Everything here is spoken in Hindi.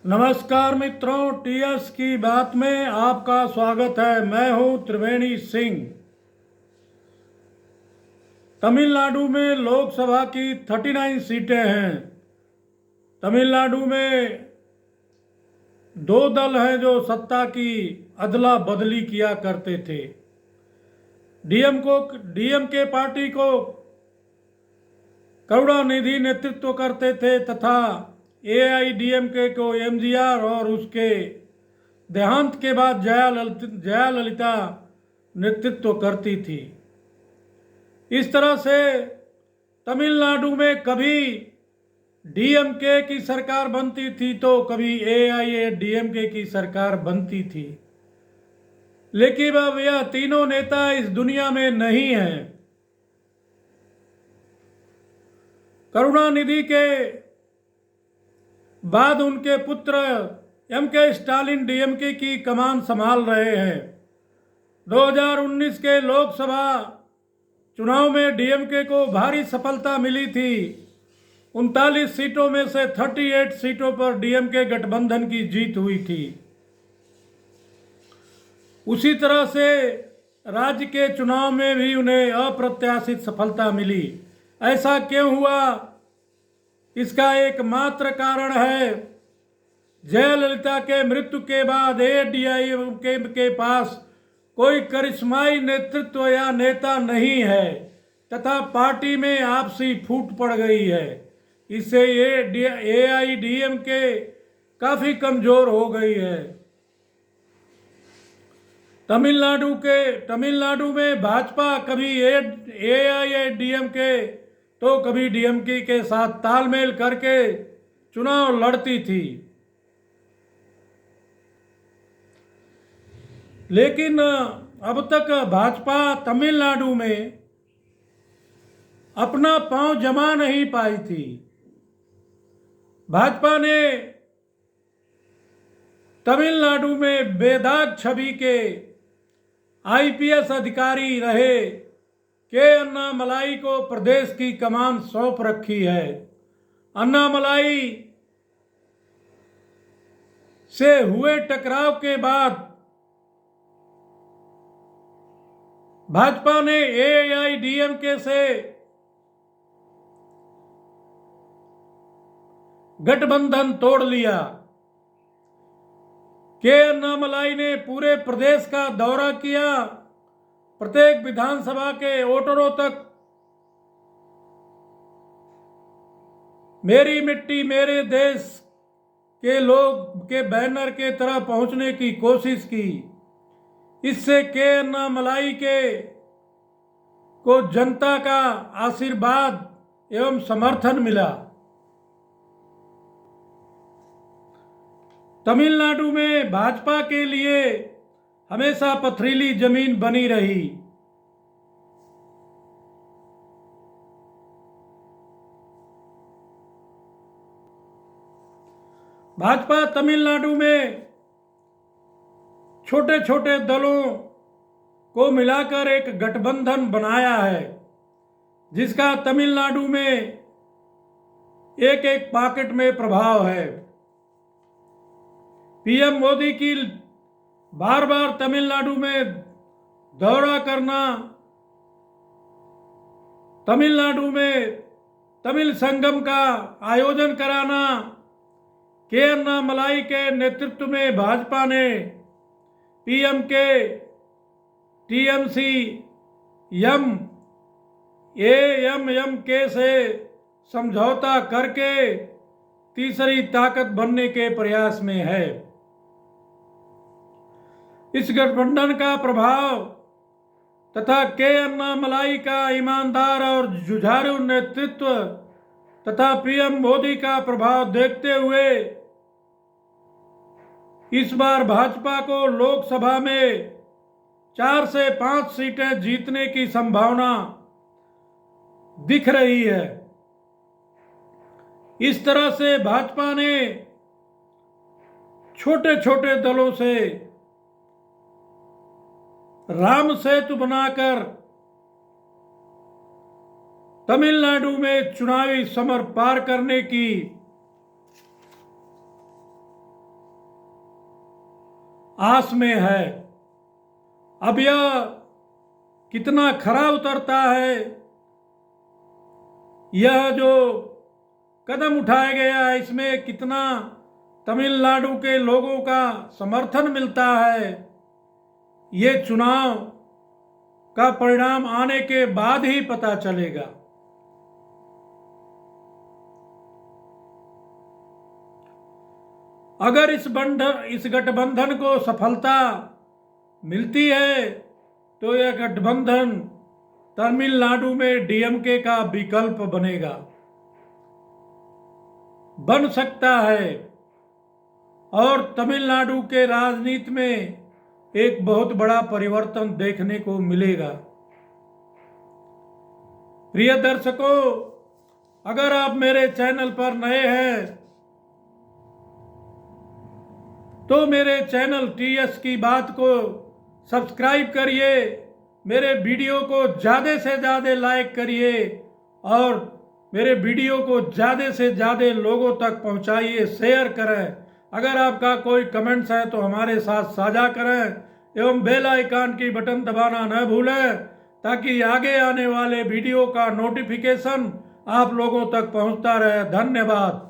नमस्कार मित्रों, टीएस की बात में आपका स्वागत है। मैं हूं त्रिवेणी सिंह। तमिलनाडु में लोकसभा की 39 सीटें हैं। तमिलनाडु में दो दल हैं जो सत्ता की अदला बदली किया करते थे। डीएमके पार्टी को करुणानिधि नेतृत्व करते थे तथा एआईडीएमके को एमजीआर और उसके देहांत के बाद जयाललिता नेतृत्व करती थी। इस तरह से तमिलनाडु में कभी डीएमके की सरकार बनती थी तो कभी एआईएडीएमके की सरकार बनती थी। लेकिन अब यह तीनों नेता इस दुनिया में नहीं हैं। करुणानिधि के बाद उनके पुत्र एमके स्टालिन डीएमके की कमान संभाल रहे हैं। 2019 के लोकसभा चुनाव में डीएमके को भारी सफलता मिली थी। 39 सीटों में से 38 सीटों पर डीएमके गठबंधन की जीत हुई थी। उसी तरह से राज्य के चुनाव में भी उन्हें अप्रत्याशित सफलता मिली। ऐसा क्यों हुआ? इसका एकमात्र कारण है जयललिता के मृत्यु के बाद एआईडीएमके के पास कोई करिश्माई नेतृत्व या नेता नहीं है तथा पार्टी में आपसी फूट पड़ गई है। इससे ये एआईडीएमके काफी कमजोर हो गई है। तमिलनाडु में भाजपा कभी एआईडीएमके तो कभी डीएमके के साथ तालमेल करके चुनाव लड़ती थी। लेकिन अब तक भाजपा तमिलनाडु में अपना पांव जमा नहीं पाई थी। भाजपा ने तमिलनाडु में बेदाग छवि के आईपीएस अधिकारी रहे के अन्नामलाई को प्रदेश की कमान सौंप रखी है। अन्नामलाई से हुए टकराव के बाद भाजपा ने एआईडीएमके से गठबंधन तोड़ लिया। के अन्नामलाई ने पूरे प्रदेश का दौरा किया। प्रत्येक विधानसभा के वोटरों तक मेरी मिट्टी मेरे देश के लोग के बैनर के तरह पहुंचने की कोशिश की। इससे के अन्नामलाई को जनता का आशीर्वाद एवं समर्थन मिला। तमिलनाडु में भाजपा के लिए हमेशा पथरीली जमीन बनी रही। भाजपा तमिलनाडु में छोटे छोटे दलों को मिलाकर एक गठबंधन बनाया है, जिसका तमिलनाडु में एक एक पॉकेट में प्रभाव है। पीएम मोदी की बार बार तमिलनाडु में दौरा करना, तमिलनाडु में तमिल संगम का आयोजन कराना, के अन्नामलाई के नेतृत्व में भाजपा ने पीएमके, टीएमसी, एएमएमके से समझौता करके तीसरी ताकत बनने के प्रयास में है। इस गठबंधन का प्रभाव तथा के अन्नामलाई का ईमानदार और जुझारू नेतृत्व तथा पीएम मोदी का प्रभाव देखते हुए इस बार भाजपा को लोकसभा में 4 से 5 सीटें जीतने की संभावना दिख रही है। इस तरह से भाजपा ने छोटे छोटे दलों से राम सेतु बनाकर तमिलनाडु में चुनावी समर पार करने की आस में है। अब यह कितना खरा उतरता है, यह जो कदम उठाया गया है इसमें कितना तमिलनाडु के लोगों का समर्थन मिलता है, ये चुनाव का परिणाम आने के बाद ही पता चलेगा। अगर इस गठबंधन को सफलता मिलती है तो यह गठबंधन तमिलनाडु में डीएमके का विकल्प बन सकता है और तमिलनाडु के राजनीति में एक बहुत बड़ा परिवर्तन देखने को मिलेगा। प्रिय दर्शकों, अगर आप मेरे चैनल पर नए हैं तो मेरे चैनल टीएस की बात को सब्सक्राइब करिए, मेरे वीडियो को ज़्यादा से ज़्यादा लाइक करिए और मेरे वीडियो को ज़्यादा से ज़्यादा लोगों तक पहुंचाइए, शेयर करें। अगर आपका कोई कमेंट्स है तो हमारे साथ साझा करें एवं बेल आइकन की बटन दबाना न भूलें ताकि आगे आने वाले वीडियो का नोटिफिकेशन आप लोगों तक पहुंचता रहे। धन्यवाद।